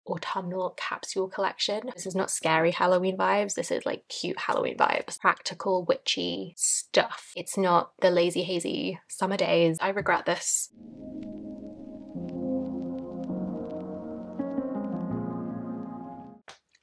autumnal capsule collection. This is not scary Halloween vibes, this is like cute Halloween vibes. Practical witchy stuff. It's not the lazy hazy summer days. I regret this.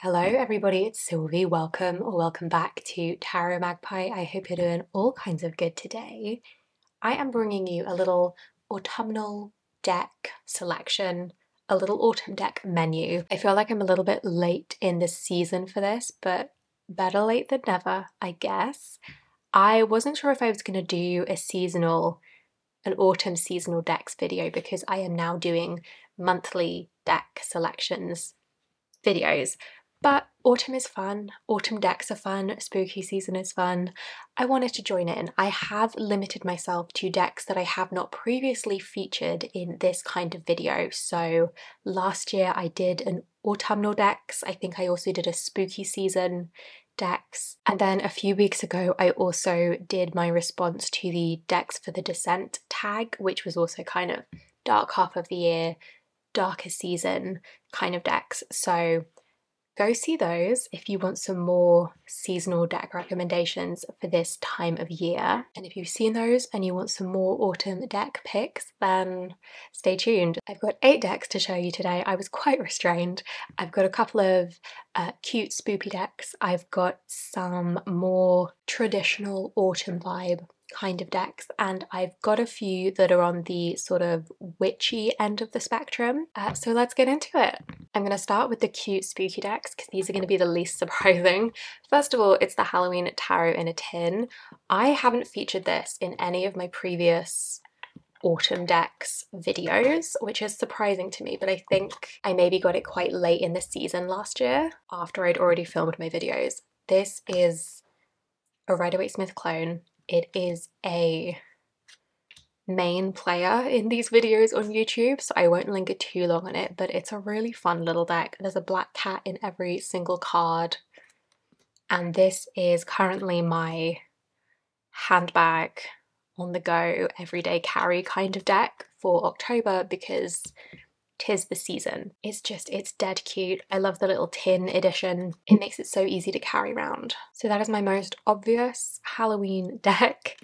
Hello everybody, it's Sylvie. Welcome or welcome back to Tarot Magpie. I hope you're doing all kinds of good today. I am bringing you a little autumnal deck selection, a little autumn deck menu. I feel like I'm a little bit late in the season for this, but better late than never, I guess. I wasn't sure if I was going to do an autumn seasonal decks video because I am now doing monthly deck selections videos. But autumn is fun, autumn decks are fun, spooky season is fun. I wanted to join in. I have limited myself to decks that I have not previously featured in this kind of video. So last year I did an autumnal decks. I think I also did a spooky season decks. And then a few weeks ago I also did my response to the decks for the Descent tag, which was also kind of dark half of the year, darker season kind of decks. So go see those if you want some more seasonal deck recommendations for this time of year. And if you've seen those and you want some more autumn deck picks, then stay tuned. I've got 8 decks to show you today. I was quite restrained. I've got a couple of cute spoopy decks. I've got some more traditional autumn vibe kind of decks, and I've got a few that are on the sort of witchy end of the spectrum. So let's get into it. I'm going to start with the cute spooky decks because these are going to be the least surprising. First of all, it's the Halloween Tarot in a Tin. I haven't featured this in any of my previous autumn decks videos, which is surprising to me, but I think I maybe got it quite late in the season last year after I'd already filmed my videos. This is a Rider-Waite-Smith clone. It is a main player in these videos on YouTube, so I won't linger too long on it, but it's a really fun little deck. There's a black cat in every single card, and this is currently my handbag, on the go, everyday carry kind of deck for October because 'tis the season. It's dead cute. I love the little tin edition. It makes it so easy to carry around. So that is my most obvious Halloween deck.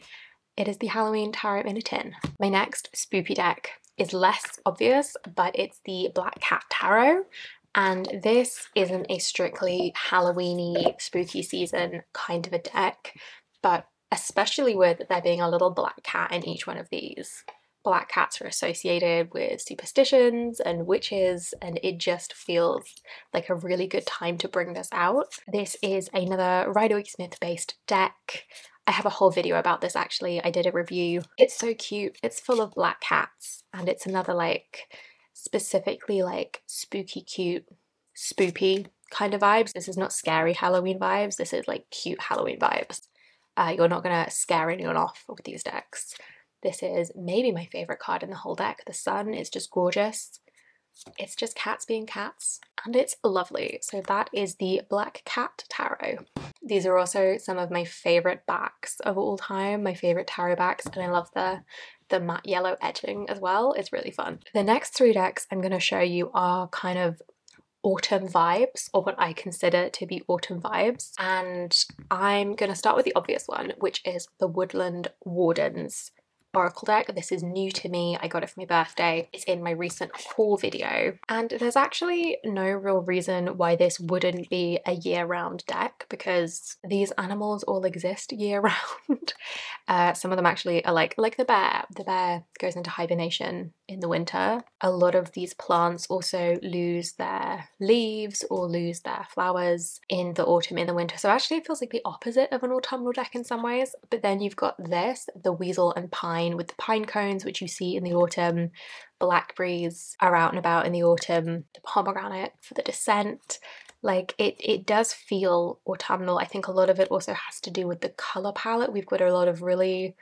It is the Halloween Tarot in a Tin. My next spoopy deck is less obvious, but it's the Black Cat Tarot. And this isn't a strictly Halloween-y, spooky season kind of a deck, but especially with there being a little black cat in each one of these. Black cats are associated with superstitions and witches, and it just feels like a really good time to bring this out. This is another Rider-Waite-Smith based deck. I have a whole video about this actually. I did a review. It's so cute. It's full of black cats, and it's another like specifically like spooky cute spoopy kind of vibes. This is not scary Halloween vibes. This is like cute Halloween vibes. You're not gonna scare anyone off with these decks. This is maybe my favorite card in the whole deck. The sun is just gorgeous. It's just cats being cats, and it's lovely. So that is the Black Cat Tarot. These are also some of my favorite backs of all time, my favorite tarot backs, and I love the matte yellow edging as well. It's really fun. The next 3 decks I'm going to show you are kind of autumn vibes, or what I consider to be autumn vibes, and I'm going to start with the obvious one, which is the Woodland Wardens Oracle deck. This is new to me. I got it for my birthday. It's in my recent haul video, and there's actually no real reason why this wouldn't be a year-round deck because these animals all exist year-round. Some of them actually are like the bear. The bear goes into hibernation in the winter. A lot of these plants also lose their leaves or lose their flowers in the autumn, in the winter. So actually it feels like the opposite of an autumnal deck in some ways. But then you've got this, the weasel and pine with the pine cones, which you see in the autumn. Blackberries are out and about in the autumn. The pomegranate for the Descent. Like it does feel autumnal. I think a lot of it also has to do with the color palette. We've got a lot of really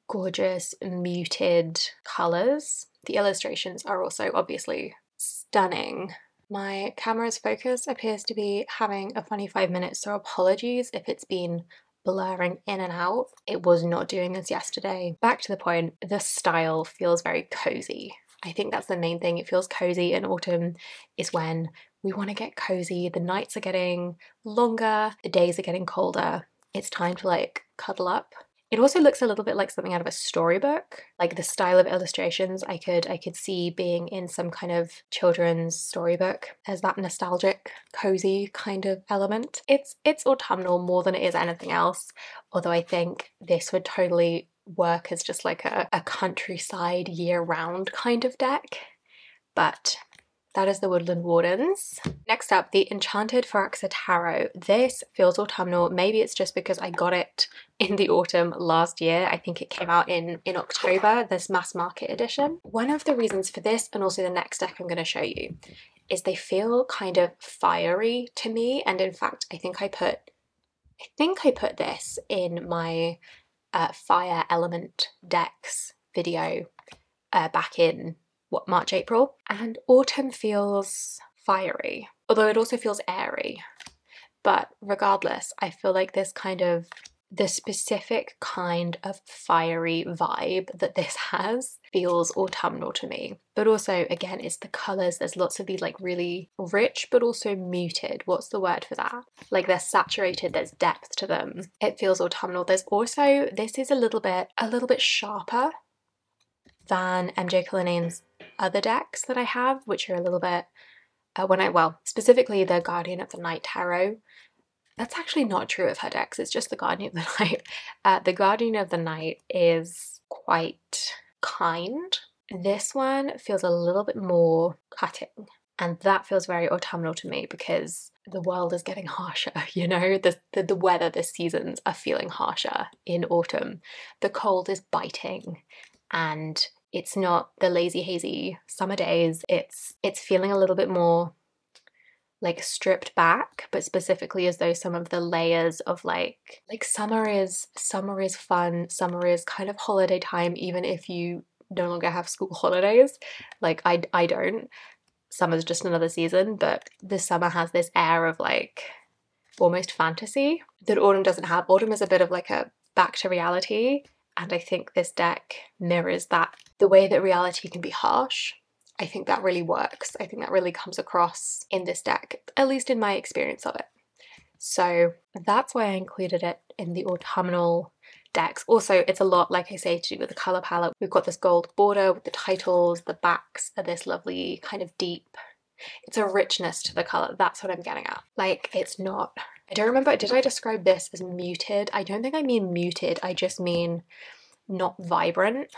gorgeous muted colors. The illustrations are also obviously stunning. My camera's focus appears to be having a funny 5 minutes, so apologies if it's been blurring in and out. It was not doing this yesterday. Back to the point, the style feels very cozy. I think that's the main thing. It feels cozy in autumn is when We want to get cozy. The nights are getting longer, the days are getting colder. It's time to like cuddle up. It also looks a little bit like something out of a storybook. Like the style of illustrations I could see being in some kind of children's storybook. There's that nostalgic, cozy kind of element. It's autumnal more than it is anything else, although I think this would totally work as just like a countryside year-round kind of deck. But that is the Woodland Wardens. Next up, the Enchanted Phyrexia Tarot. This feels autumnal. Maybe it's just because I got it in the autumn last year. I think it came out in October, this mass market edition. One of the reasons for this, and also the next deck I'm going to show you, is they feel kind of fiery to me. And in fact, I think I put this in my fire element decks video back in March, April. And autumn feels fiery, although it also feels airy. But regardless, I feel like this kind of, the specific kind of fiery vibe that this has feels autumnal to me. But also, again, it's the colours. There's lots of these like really rich, but also muted. What's the word for that? Like they're saturated, there's depth to them. It feels autumnal. There's also, this is a little bit sharper than MJ Cullinane's other decks that I have, which are a little bit, specifically the Guardian of the Night Tarot. That's actually not true of her decks, it's just the Guardian of the Night. The Guardian of the Night is quite kind. This one feels a little bit more cutting, and that feels very autumnal to me because the world is getting harsher, you know? The weather, the seasons are feeling harsher in autumn. The cold is biting, and it's not the lazy, hazy summer days. It's feeling a little bit more like stripped back, but specifically as though some of the layers of like summer is fun, summer is kind of holiday time, even if you no longer have school holidays. Like I don't. Summer's just another season, but the summer has this air of like almost fantasy that autumn doesn't have. Autumn is a bit of like a back to reality, and I think this deck mirrors that. The way that reality can be harsh, I think that really works. I think that really comes across in this deck, at least in my experience of it. So that's why I included it in the autumnal decks. Also, it's a lot, like I say, to do with the colour palette. We've got this gold border with the titles, the backs are this lovely kind of deep, it's a richness to the colour. That's what I'm getting at. Like, it's not, I don't remember, did I describe this as muted? I don't think I mean muted, I just mean not vibrant.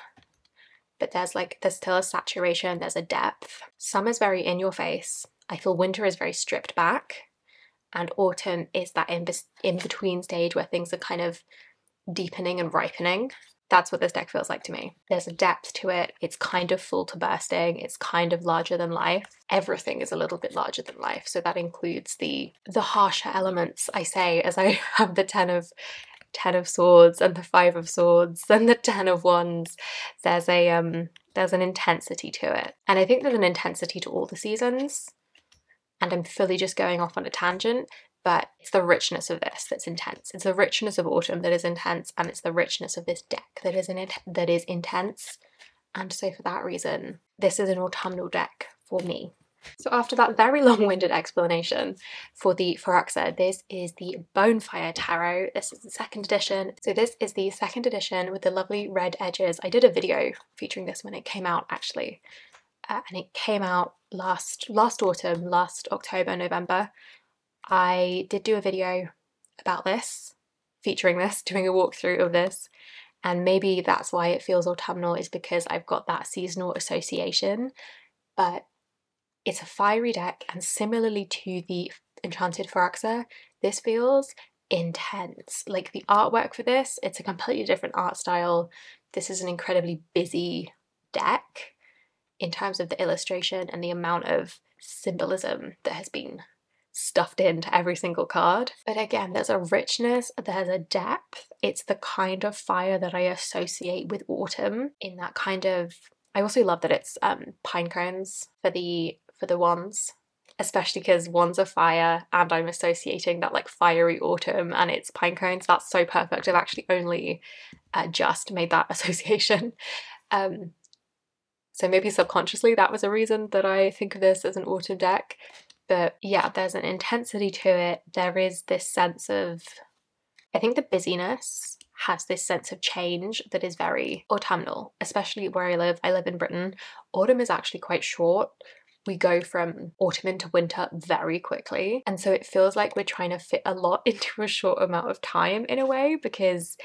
But there's still a saturation, there's a depth. Summer's very in your face. I feel winter is very stripped back, and autumn is that in-between stage where things are kind of deepening and ripening. That's what this deck feels like to me. There's a depth to it. It's kind of full to bursting. It's kind of larger than life. Everything is a little bit larger than life. So that includes the harsher elements, I say, as I have the Ten of Swords and the Five of Swords and the Ten of Wands. There's an intensity to it, and I think there's an intensity to all the seasons, and I'm fully just going off on a tangent, but it's the richness of this that's intense. It's the richness of autumn that is intense, and it's the richness of this deck that is intense. And so for that reason, this is an autumnal deck for me. So after that very long-winded explanation for the Phyrexia, this is the Bonefire Tarot. This is the second edition. So this is the second edition with the lovely red edges. I did a video featuring this when it came out, actually. And it came out last autumn, last October, November. I did do a video about this, featuring this, doing a walkthrough of this. And maybe that's why it feels autumnal, is because I've got that seasonal association. But it's a fiery deck, and similarly to the Enchanted Phyrexia, this feels intense. Like the artwork for this, it's a completely different art style. This is an incredibly busy deck in terms of the illustration and the amount of symbolism that has been stuffed into every single card. But again, there's a richness, there's a depth. It's the kind of fire that I associate with autumn, in that kind of, I also love that it's pine cones for the wands, especially because wands are fire, and I'm associating that like fiery autumn, and it's pine cones. That's so perfect. I've actually only just made that association. So maybe subconsciously that was a reason that I think of this as an autumn deck. But yeah, there's an intensity to it. There is this sense of, I think the busyness has this sense of change that is very autumnal, especially where I live. I live in Britain. Autumn is actually quite short. We go from autumn into winter very quickly. And so it feels like we're trying to fit a lot into a short amount of time in a way, because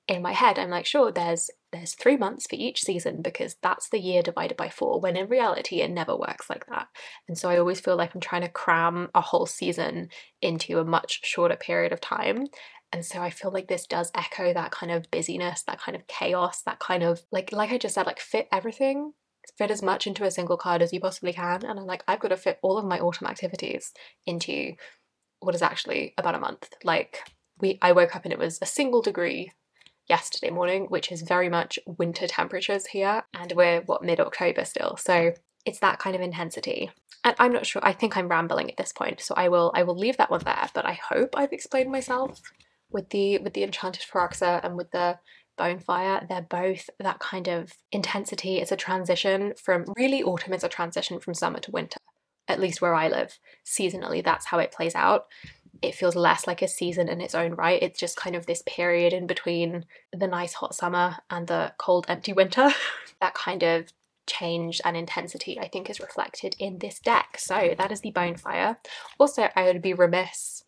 in my head I'm like, sure, there's 3 months for each season because that's the year divided by 4, when in reality it never works like that. And so I always feel like I'm trying to cram a whole season into a much shorter period of time. And so I feel like this does echo that kind of busyness, that kind of chaos, that kind of like I just said, like fit everything, fit as much into a single card as you possibly can. And I'm like, I've got to fit all of my autumn activities into what is actually about a month. Like I woke up and it was a single degree yesterday morning, which is very much winter temperatures here, and we're what, mid-October still. So it's that kind of intensity. And I'm not sure, I think I'm rambling at this point, so I will leave that one there, but I hope I've explained myself. With the Enchanted Phyrroxa and with the Bonefire, they're both that kind of intensity. It's a transition from, really autumn is a transition from summer to winter, at least where I live. Seasonally, that's how it plays out. It feels less like a season in its own right. It's just kind of this period in between the nice hot summer and the cold empty winter. That kind of change and intensity I think is reflected in this deck. So that is the Bonefire. Also, I would be remiss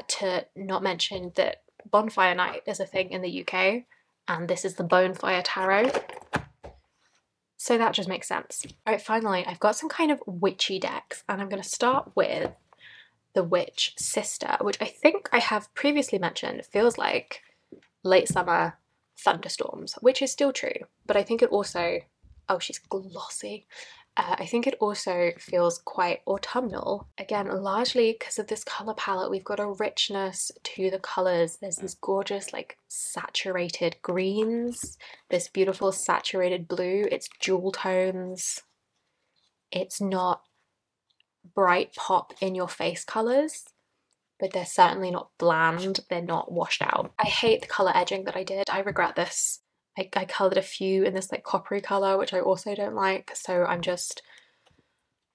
to not mention that Bonfire Night is a thing in the UK, and this is the Bonefire Tarot. So that just makes sense. All right, finally, I've got some kind of witchy decks, and I'm going to start with the Witch Sister, which I think I have previously mentioned feels like late summer thunderstorms, which is still true, but I think it also, oh, she's glossy. I think it also feels quite autumnal, again, largely because of this colour palette. We've got a richness to the colours. There's this gorgeous, like, saturated greens, this beautiful saturated blue. It's jewel tones. It's not bright pop in your face colours, but they're certainly not bland. They're not washed out. I hate the colour edging that I did. I regret this. I coloured a few in this like coppery colour, which I also don't like, so I'm just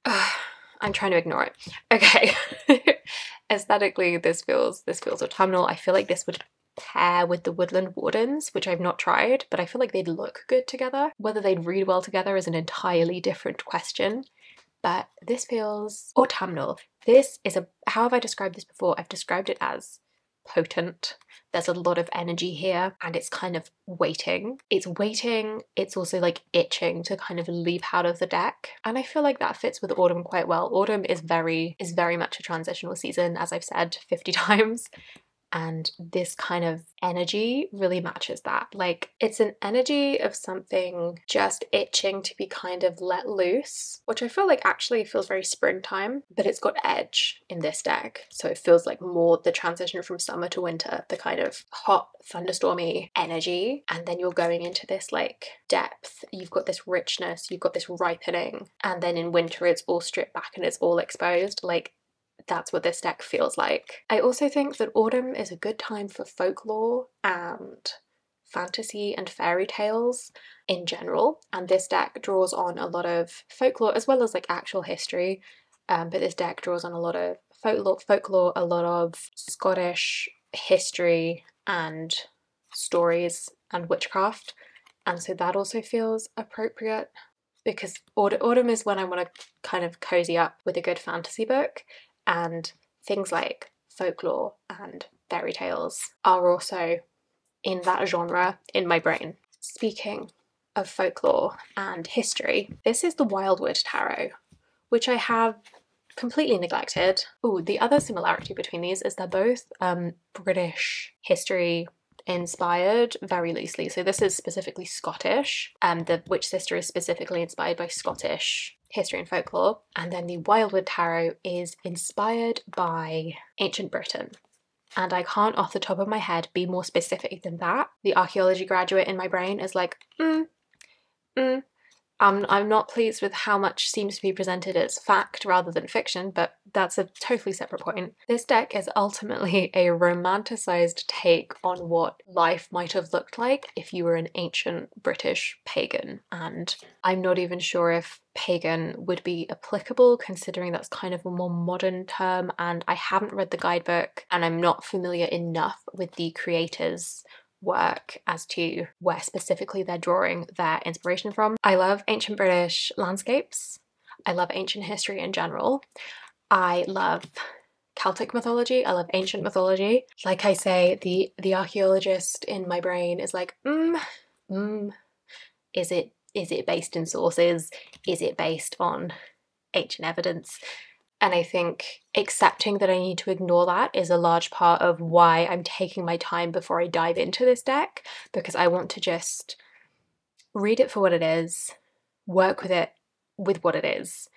I'm trying to ignore it. Okay. Aesthetically, this feels autumnal. I feel like this would pair with the Woodland Wardens, which I've not tried, but I feel like they'd look good together. Whether they'd read well together is an entirely different question, but this feels autumnal. This is how have I described this before? I've described it as potent. There's a lot of energy here, and it's kind of waiting. It's waiting, it's also like itching to kind of leap out of the deck. And I feel like that fits with autumn quite well. Autumn is very much a transitional season, as I've said 50 times. And this kind of energy really matches that. Like, it's an energy of something just itching to be kind of let loose, which I feel like actually feels very springtime, but it's got edge in this deck. So it feels like more the transition from summer to winter, the kind of hot, thunderstormy energy. And then you're going into this like depth. You've got this richness, you've got this ripening. And then in winter, it's all stripped back and it's all exposed. Like, that's what this deck feels like. I also think that autumn is a good time for folklore and fantasy and fairy tales in general, and this deck draws on a lot of folklore as well as like actual history, but this deck draws on a lot of folklore, a lot of Scottish history and stories and witchcraft, and so that also feels appropriate because autumn is when I want to kind of cozy up with a good fantasy book. And things like folklore and fairy tales are also in that genre in my brain. Speaking of folklore and history, this is the Wildwood Tarot, which I have completely neglected. Ooh, the other similarity between these is they're both British history inspired very loosely. So this is specifically Scottish, and the Witch Sister is specifically inspired by Scottish history and folklore, and then the Wildwood Tarot is inspired by ancient Britain. And I can't off the top of my head be more specific than that. The archaeology graduate in my brain is like, I'm not pleased with how much seems to be presented as fact rather than fiction, but that's a totally separate point. This deck is ultimately a romanticized take on what life might have looked like if you were an ancient British pagan. And I'm not even sure if pagan would be applicable, considering that's kind of a more modern term, and I haven't read the guidebook and I'm not familiar enough with the creators' work as to where specifically they're drawing their inspiration from. I love ancient British landscapes. I love ancient history in general. I love Celtic mythology. I love ancient mythology. Like I say, the archaeologist in my brain is like, is it based in sources? Is it based on ancient evidence? And I think accepting that I need to ignore that is a large part of why I'm taking my time before I dive into this deck, because I want to just read it for what it is, work with it with what it is,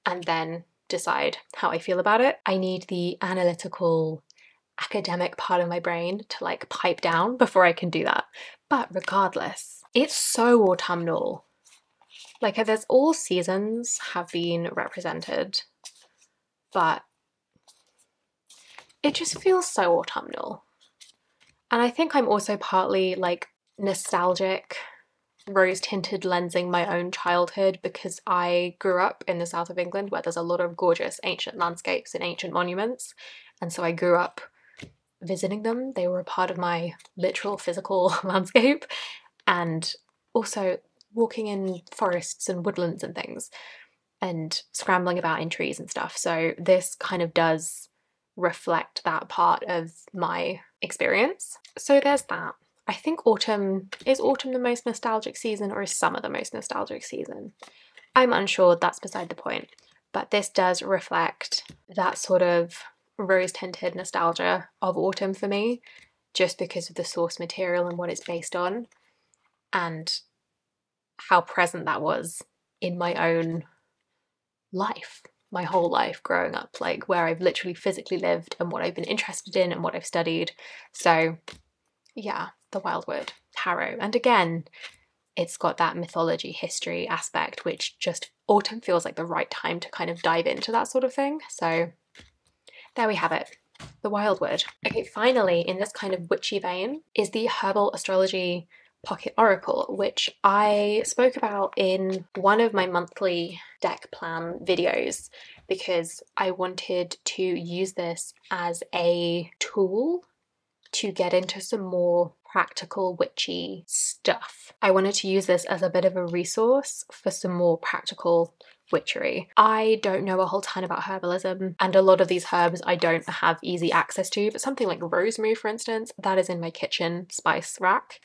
and then decide how I feel about it. I need the analytical, academic part of my brain to like pipe down before I can do that. But regardless, it's so autumnal. Like, there's all seasons have been represented, but it just feels so autumnal. And I think I'm also partly like nostalgic, rose-tinted lensing my own childhood, because I grew up in the south of England where there's a lot of gorgeous ancient landscapes and ancient monuments. And so I grew up visiting them. They were a part of my literal physical landscape, and also walking in forests and woodlands and things and scrambling about in trees and stuff. So this kind of does reflect that part of my experience. So there's that. I think autumn the most nostalgic season, or is summer the most nostalgic season? I'm unsure, that's beside the point. But this does reflect that sort of rose-tinted nostalgia of autumn for me, just because of the source material and what it's based on, and how present that was in my own life, my whole life growing up, like where I've literally physically lived and what I've been interested in and what I've studied. So yeah, the Wildwood Tarot. And again, it's got that mythology history aspect, which just autumn feels like the right time to kind of dive into that sort of thing. So there we have it, the Wildwood. Okay, finally, in this kind of witchy vein is the Herbal Astrology Pocket Oracle, which I spoke about in one of my monthly deck plan videos, because I wanted to use this as a tool to get into some more practical witchy stuff. I wanted to use this as a bit of a resource for some more practical witchery. I don't know a whole ton about herbalism, and a lot of these herbs I don't have easy access to, but something like rosemary, for instance, that is in my kitchen spice rack.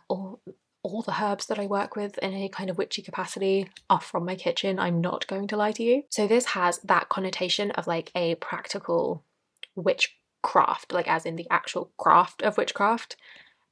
All the herbs that I work with in any kind of witchy capacity are from my kitchen, I'm not going to lie to you. So this has that connotation of like a practical witchcraft, like as in the actual craft of witchcraft.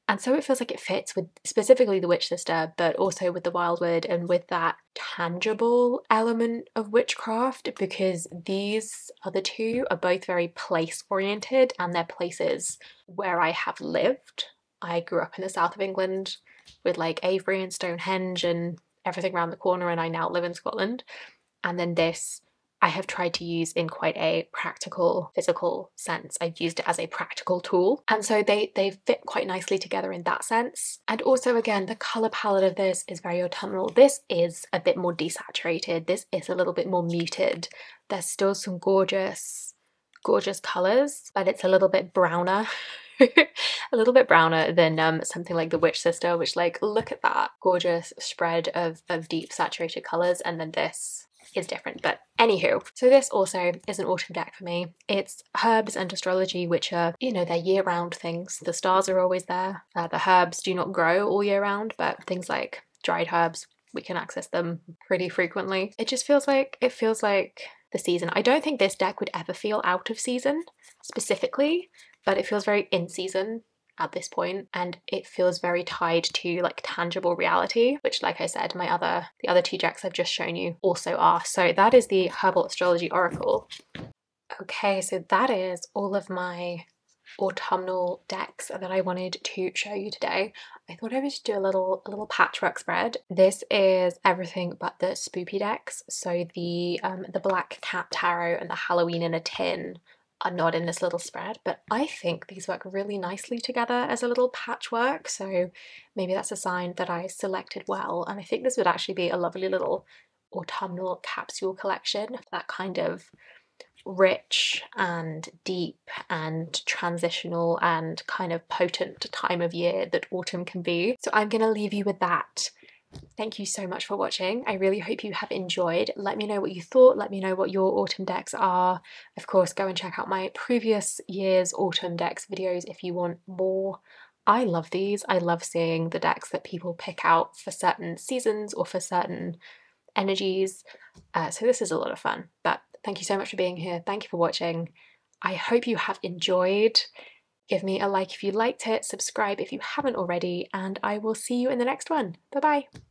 And so it feels like it fits with specifically the Witch Sister, but also with the Wildwood and with that tangible element of witchcraft, because these other two are both very place oriented, and they're places where I have lived. I grew up in the south of England with like Avebury and Stonehenge and everything around the corner, and I now live in Scotland. And then this I have tried to use in quite a practical, physical sense. I've used it as a practical tool. And so they fit quite nicely together in that sense. And also, again, the colour palette of this is very autumnal. This is a bit more desaturated. This is a little bit more muted. There's still some gorgeous, gorgeous colours, but it's a little bit browner. A little bit browner than something like the Witch Sister, which, like, look at that gorgeous spread of deep saturated colours, and then this is different. But anywho, so this also is an autumn deck for me. It's herbs and astrology, which are, you know, they're year-round things. The stars are always there. The herbs do not grow all year round, but things like dried herbs, we can access them pretty frequently. It just feels like the season. I don't think this deck would ever feel out of season specifically, but it feels very in season at this point, and it feels very tied to like tangible reality, which, like I said, the other two decks I've just shown you also are. So that is the Herbal Astrology Oracle. Okay, so that is all of my autumnal decks that I wanted to show you today. I thought I would just do a little patchwork spread. This is everything but the spoopy decks. So the Black Cat Tarot and the Halloween in a Tin are not in this little spread, but I think these work really nicely together as a little patchwork, so maybe that's a sign that I selected well, and I think this would actually be a lovely little autumnal capsule collection, that kind of rich and deep and transitional and kind of potent time of year that autumn can be. So I'm going to leave you with that. Thank you so much for watching. I really hope you have enjoyed. Let me know what you thought. Let me know what your autumn decks are. Of course, go and check out my previous year's autumn decks videos if you want more. I love these. I love seeing the decks that people pick out for certain seasons or for certain energies. So this is a lot of fun. But thank you so much for being here. Thank you for watching. I hope you have enjoyed. Give me a like if you liked it, subscribe if you haven't already, and I will see you in the next one. Bye bye.